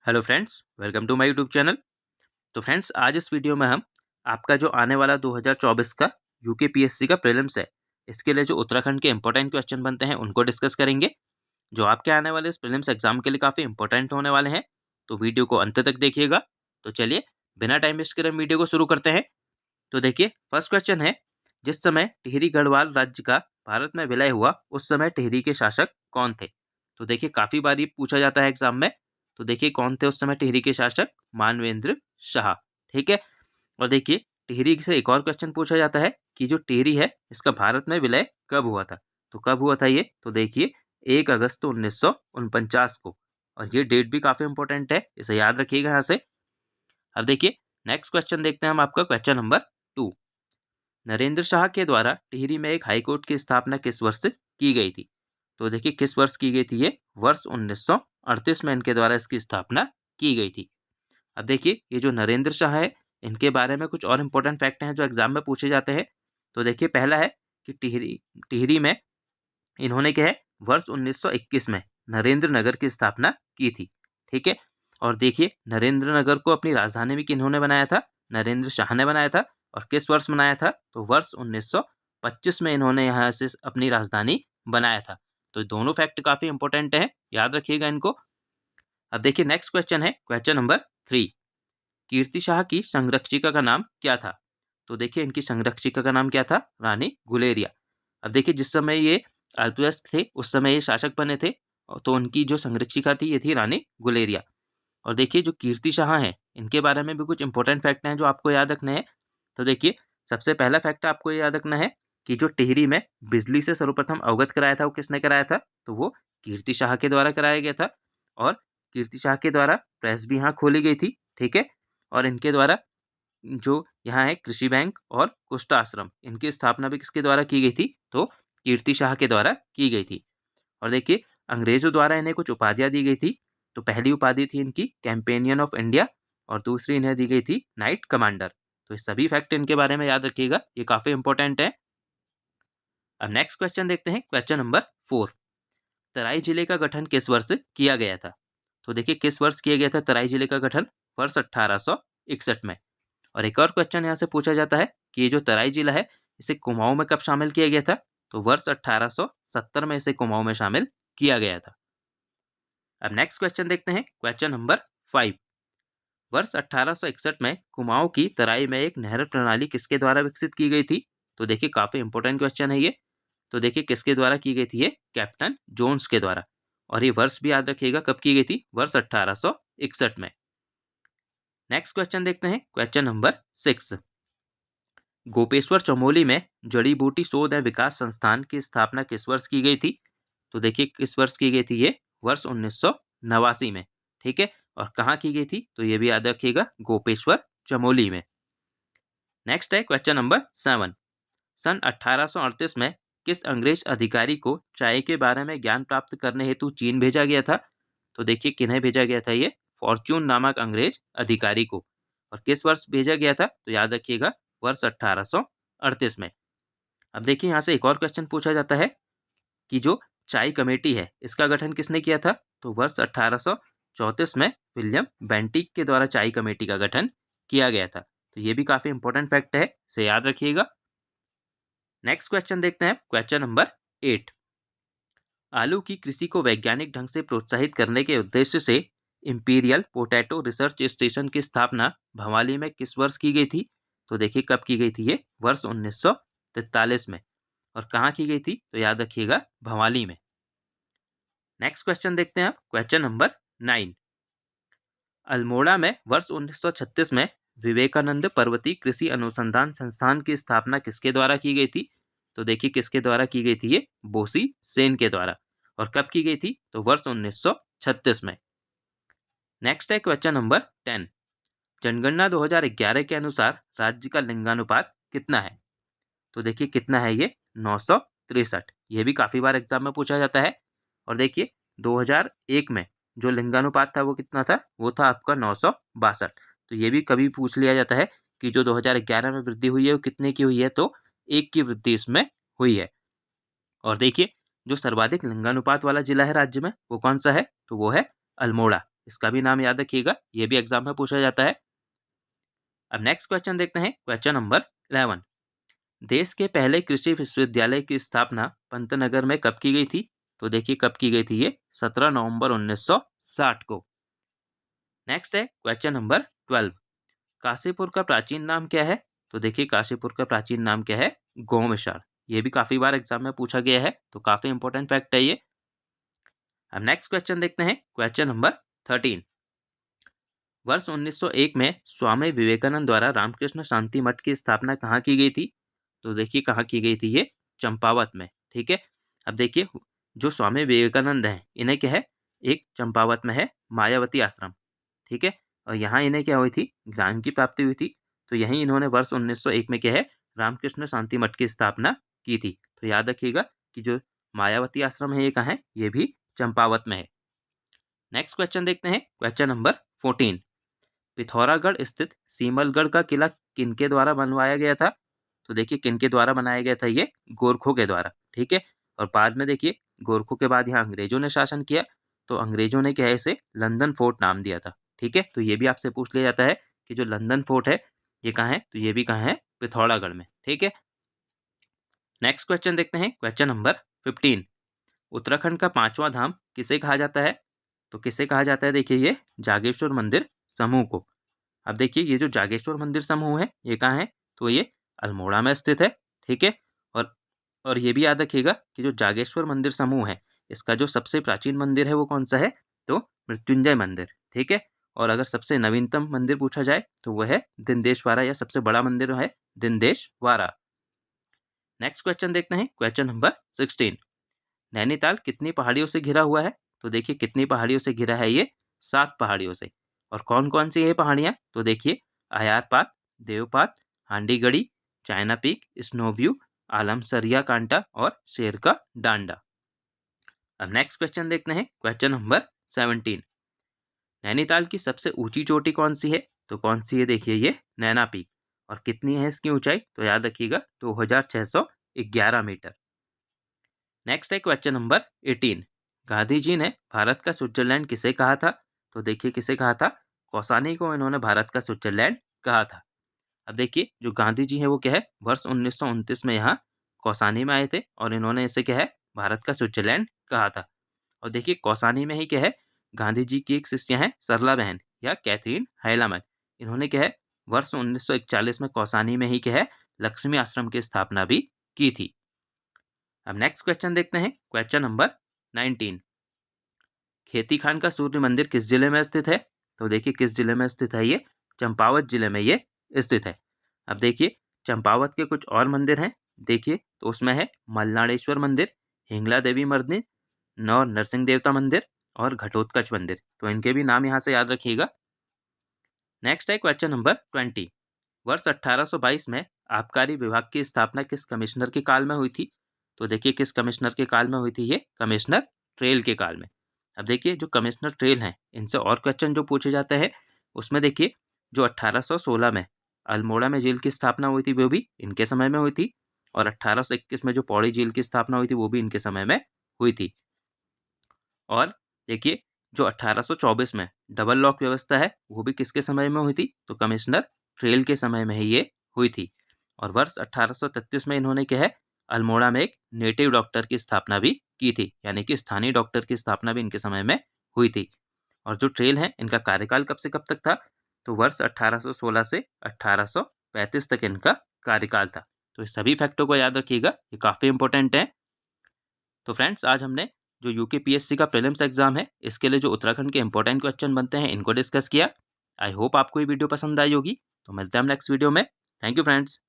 Hello friends, welcome to my YouTube channel. तो friends, आज इस वीडियो में हम आपका जो आने वाला 2024 का यूकेपीएससी का प्रीलिम्स है, इसके लिए जो उत्तराखंड के इंपॉर्टेंट क्वेश्चन बनते हैं उनको डिस्कस करेंगे, जो आपके आने वाले इस प्रीलिम्स एग्जाम के लिए काफ़ी इंपॉर्टेंट होने वाले हैं। तो वीडियो को अंत तक देखिएगा। तो चलिए, बिना टाइम वेस्ट करे वीडियो को शुरू करते हैं। तो देखिए, फर्स्ट क्वेश्चन है, जिस समय टिहरी गढ़वाल राज्य का भारत में विलय हुआ, उस समय टिहरी के शासक कौन थे? तो देखिए, काफ़ी बार ये पूछा जाता है एग्जाम में। तो देखिए, कौन थे उस समय टिहरी के शासक? मानवेंद्र शाह। ठीक है। और देखिए, टिहरी से एक और क्वेश्चन पूछा जाता है कि जो टिहरी है, इसका भारत में विलय कब हुआ था? तो कब हुआ था ये? तो देखिए, 1 अगस्त 1949 को। और ये डेट भी काफ़ी इंपॉर्टेंट है, इसे याद रखिएगा यहाँ से। अब देखिए, नेक्स्ट क्वेश्चन देखते हैं हम, आपका क्वेश्चन नंबर 2। नरेंद्र शाह के द्वारा टिहरी में एक हाईकोर्ट की स्थापना किस वर्ष की गई थी? तो देखिए, किस वर्ष की गई थी ये? वर्ष 1938 में इनके द्वारा इसकी स्थापना की गई थी। अब देखिए, ये जो नरेंद्र शाह है, इनके बारे में कुछ और इम्पोर्टेंट फैक्ट हैं जो एग्जाम में पूछे जाते हैं। तो देखिए, पहला है कि टिहरी टिहरी में इन्होंने क्या है, वर्ष 1921 में नरेंद्र नगर की स्थापना की थी। ठीक है। और देखिए, नरेंद्र नगर को अपनी राजधानी भी किन्होंने बनाया था? नरेंद्र शाह ने बनाया था। और किस वर्ष बनाया था? तो वर्ष 1925 में इन्होंने यहाँ से अपनी राजधानी बनाया था। तो दोनों फैक्ट काफी इंपॉर्टेंट है, याद रखिएगा इनको। अब देखिए, नेक्स्ट क्वेश्चन है, क्वेश्चन नंबर 3। कीर्ति शाह की संरक्षिका का नाम क्या था? तो देखिए, इनकी संरक्षिका का नाम क्या था? रानी गुलेरिया। अब देखिए, जिस समय ये अल्पवयस्क थे, उस समय ये शासक बने थे। तो उनकी जो संरक्षिका थी, ये थी रानी गुलेरिया। और देखिए, जो कीर्ति शाह हैं, इनके बारे में भी कुछ इंपॉर्टेंट फैक्ट हैं जो आपको याद रखने हैं। तो देखिए, सबसे पहला फैक्ट आपको ये याद रखना है कि जो टिहरी में बिजली से सर्वप्रथम अवगत कराया था, वो किसने कराया था? तो वो कीर्ति शाह के द्वारा कराया गया था। और कीर्ति शाह के द्वारा प्रेस भी यहाँ खोली गई थी। ठीक है। और इनके द्वारा जो यहाँ है कृषि बैंक और कुष्ठ आश्रम, इनकी स्थापना भी किसके द्वारा की गई थी? तो कीर्ति शाह के द्वारा की गई थी। और देखिए, अंग्रेजों द्वारा इन्हें कुछ उपाधियां दी गई थी। तो पहली उपाधि थी इनकी कैंपेनियन ऑफ इंडिया, और दूसरी इन्हें दी गई थी नाइट कमांडर। तो ये सभी फैक्ट इनके बारे में याद रखिएगा, ये काफी इंपॉर्टेंट है। अब नेक्स्ट क्वेश्चन देखते हैं, क्वेश्चन नंबर 4। तराई जिले का गठन किस वर्ष किया गया था? तो देखिए, किस वर्ष किया गया था तराई जिले का गठन? वर्ष 1861 में। और एक और क्वेश्चन यहाँ से पूछा जाता है कि ये जो तराई जिला है, इसे कुमाऊं में कब शामिल किया गया था? तो वर्ष 1870 में इसे कुमाऊं में शामिल किया गया था। अब नेक्स्ट क्वेश्चन देखते हैं, क्वेश्चन नंबर 5। वर्ष 1861 में कुमाऊं की तराई में एक नहर प्रणाली किसके द्वारा विकसित की गई थी? तो देखिए, काफी इंपॉर्टेंट क्वेश्चन है ये। तो देखिए, किसके द्वारा की गई थी ये? कैप्टन जोन्स के द्वारा। और ये वर्ष भी याद रखिएगा, कब की गई थी? वर्ष 1861 में। नेक्स्ट क्वेश्चन देखते हैं, क्वेश्चन नंबर 6। गोपेश्वर चमोली में जड़ी बूटी शोध एवं विकास संस्थान की स्थापना किस वर्ष की गई थी? तो देखिए, किस वर्ष की गई थी ये? वर्ष 1989 में। ठीक है। और कहाँ की गई थी? तो ये भी याद रखिएगा, गोपेश्वर चमोली में। नेक्स्ट है क्वेश्चन नंबर 7। सन 1838 में किस अंग्रेज अधिकारी को चाय के बारे में ज्ञान प्राप्त करने हेतु चीन भेजा गया था? तो देखिए, किन्हें भेजा गया था ये? फॉर्च्यून नामक अंग्रेज अधिकारी को। और किस वर्ष भेजा गया था? तो याद रखिएगा, वर्ष 1838 में। अब देखिए, यहाँ से एक और क्वेश्चन पूछा जाता है कि जो चाय कमेटी है, इसका गठन किसने किया था? तो वर्ष 1834 में विलियम बेंटिक के द्वारा चाय कमेटी का गठन किया गया था। तो ये भी काफी इंपॉर्टेंट फैक्ट है, इसे याद रखिएगा। नेक्स्ट क्वेश्चन देखते हैं, क्वेश्चन नंबर 8। आलू की कृषि को वैज्ञानिक ढंग से प्रोत्साहित करने के उद्देश्य से इंपीरियल पोटैटो रिसर्च स्टेशन की स्थापना भवाली में किस वर्ष की गई थी? तो देखिए, कब की गई थी ये? वर्ष 1943 में। और कहाँ की गई थी? तो याद रखिएगा, भवाली में। नेक्स्ट क्वेश्चन देखते हैं आप, क्वेश्चन नंबर 9। अल्मोड़ा में वर्ष 1936 में विवेकानंद पर्वतीय कृषि अनुसंधान संस्थान की स्थापना किसके द्वारा की गई थी? तो देखिए, किसके द्वारा की गई थी ये? बोसी सेन के द्वारा। और कब की गई थी? तो वर्ष 1936 में। नेक्स्ट है क्वेश्चन नंबर 10। जनगणना 2011 के अनुसार राज्य का लिंगानुपात कितना है? तो देखिए, कितना है ये? 963। ये भी काफी बार एग्जाम में पूछा जाता है। और देखिए, 2001 में जो लिंगानुपात था वो कितना था? वो था आपका 962। तो ये भी कभी पूछ लिया जाता है कि जो 2011 में वृद्धि हुई है वो कितने की हुई है? तो 1 की वृद्धि इसमें हुई है। और देखिए, जो सर्वाधिक लिंगानुपात वाला जिला है राज्य में, वो कौन सा है? तो वो है अल्मोड़ा। इसका भी नाम याद रखिएगा, ये भी एग्जाम में पूछा जाता है। अब नेक्स्ट क्वेश्चन देखते हैं, क्वेश्चन नंबर 11। देश के पहले कृषि विश्वविद्यालय की स्थापना पंतनगर में कब की गई थी? तो देखिए कब की गई थी ये 17 नवंबर 1960 को। नेक्स्ट है क्वेश्चन नंबर 12। काशीपुर का प्राचीन नाम क्या है? तो देखिए काशीपुर का प्राचीन नाम क्या है? गोमशाल। ये भी काफी बार एग्जाम में पूछा गया है, तो काफी इंपॉर्टेंट फैक्ट है ये। अब नेक्स्ट क्वेश्चन देखते हैं, क्वेश्चन नंबर 13। वर्ष 1901 में स्वामी विवेकानंद द्वारा रामकृष्ण शांति मठ की स्थापना कहाँ की गई थी? तो देखिए कहाँ की गई थी ये? चंपावत में। ठीक है, अब देखिए जो स्वामी विवेकानंद हैं इन्हें क्या है, एक चंपावत में है मायावती आश्रम। ठीक है, और यहाँ इन्हें क्या हुई थी, ज्ञान की प्राप्ति हुई थी। तो यहीं इन्होंने वर्ष 1901 में क्या है, रामकृष्ण शांति मठ की स्थापना की थी। तो याद रखिएगा कि जो मायावती आश्रम है ये कहाँ है, ये भी चंपावत में है। नेक्स्ट क्वेश्चन देखते हैं, क्वेश्चन नंबर 14। पिथौरागढ़ स्थित सीमलगढ़ का किला किनके द्वारा बनवाया गया था? तो देखिए किनके द्वारा बनाया गया था, ये गोरखों के द्वारा। ठीक है, और बाद में देखिए गोरखों के बाद यहाँ अंग्रेजों ने शासन किया, तो अंग्रेजों ने क्या है, इसे लंदन फोर्ट नाम दिया था। ठीक है, तो ये भी आपसे पूछ लिया जाता है कि जो लंदन फोर्ट है ये कहाँ है, तो ये भी कहाँ है, पिथौरागढ़ में। ठीक है, नेक्स्ट क्वेश्चन देखते हैं, क्वेश्चन नंबर 15। उत्तराखंड का पांचवा धाम किसे कहा जाता है? तो किसे कहा जाता है, देखिए ये जागेश्वर मंदिर समूह को। अब देखिए ये जो जागेश्वर मंदिर समूह है ये कहाँ है, तो ये अल्मोड़ा में स्थित है। ठीक है, और ये भी याद रखिएगा कि जो जागेश्वर मंदिर समूह है इसका जो सबसे प्राचीन मंदिर है वो कौन सा है, तो मृत्युंजय मंदिर। ठीक है, और अगर सबसे नवीनतम मंदिर पूछा जाए तो वह है दिनदेशवारा, या सबसे बड़ा मंदिर है दिनदेशवारा। नेक्स्ट क्वेश्चन देखते हैं, क्वेश्चन नंबर 16। नैनीताल कितनी पहाड़ियों से घिरा हुआ है? तो देखिए कितनी पहाड़ियों से घिरा है ये, 7 पहाड़ियों से। और कौन कौन सी ये पहाड़ियाँ, तो देखिए अयारपात, देवपात, हांडीगढ़ी, चाइना पीक, स्नो व्यू, आलमसरिया कांटा और शेर का डांडा। अब नेक्स्ट क्वेश्चन देखते हैं, क्वेश्चन नंबर 17। नैनीताल की सबसे ऊंची चोटी कौन सी है? तो कौन सी है, देखिए ये नैना पीक। और कितनी है इसकी ऊंचाई, तो याद रखिएगा 2611 मीटर। नेक्स्ट है क्वेश्चन नंबर 18। गांधी जी ने भारत का स्विट्जरलैंड किसे कहा था? तो देखिए किसे कहा था, कौसानी को इन्होंने भारत का स्विट्जरलैंड कहा था। अब देखिए जो गांधी जी हैं वो क्या है, वर्ष 1929 में यहाँ कौसानी में आए थे और इन्होंने इसे क्या है, भारत का स्विट्जरलैंड कहा था। और देखिए कौसानी में ही क्या है, गांधी जी की एक शिष्य हैं सरला बहन या कैथरीन हैलामन, इन्होंने क्या है वर्ष 1941 में कौसानी में ही क्या है, लक्ष्मी आश्रम की स्थापना भी की थी। अब नेक्स्ट क्वेश्चन देखते हैं, क्वेश्चन नंबर 19। खेती खान का सूर्य मंदिर किस जिले में स्थित है? तो देखिए किस जिले में स्थित है ये, चंपावत जिले में ये स्थित है। अब देखिए चंपावत के कुछ और मंदिर हैं, देखिए तो उसमें है मलनाडेश्वर मंदिर, हिंगला देवी मंदिर, नौ नरसिंह देवता मंदिर और घटोत्कच मंदिर। तो इनके भी नाम यहाँ से याद रखिएगा। नेक्स्ट है क्वेश्चन नंबर 20। वर्ष 1822 में आबकारी विभाग की स्थापना किस कमिश्नर के काल में हुई थी? तो देखिए किस कमिश्नर के काल में हुई थी, ये कमिश्नर ट्रेल के काल में। अब देखिए जो कमिश्नर ट्रेल हैं इनसे और क्वेश्चन जो पूछे जाते हैं उसमें देखिए जो 1816 में अल्मोड़ा में जेल की स्थापना हुई थी वो भी इनके समय में हुई थी, और 1821 में जो पौड़ी जेल की स्थापना हुई थी वो भी इनके समय में हुई थी। और देखिए जो 1824 में डबल लॉक व्यवस्था है वो भी किसके समय में हुई थी, तो कमिश्नर ट्रेल के समय में ही ये हुई थी। और वर्ष 1833 में इन्होंने क्या है, अल्मोड़ा में एक नेटिव डॉक्टर की स्थापना भी की थी, यानी कि स्थानीय डॉक्टर की स्थापना भी इनके समय में हुई थी। और जो ट्रेल है इनका कार्यकाल कब से कब तक था, तो वर्ष 1816 से 1835 तक इनका कार्यकाल था। तो इस सभी फैक्टों को याद रखिएगा, ये काफ़ी इंपॉर्टेंट है। तो फ्रेंड्स आज हमने जो यूकेपीएससी का प्रीलिम्स एग्जाम है इसके लिए जो उत्तराखंड के इंपॉर्टेंट क्वेश्चन बनते हैं इनको डिस्कस किया। आई होप आपको ये वीडियो पसंद आई होगी। तो मिलते हैं हम नेक्स्ट वीडियो में। Thank you friends.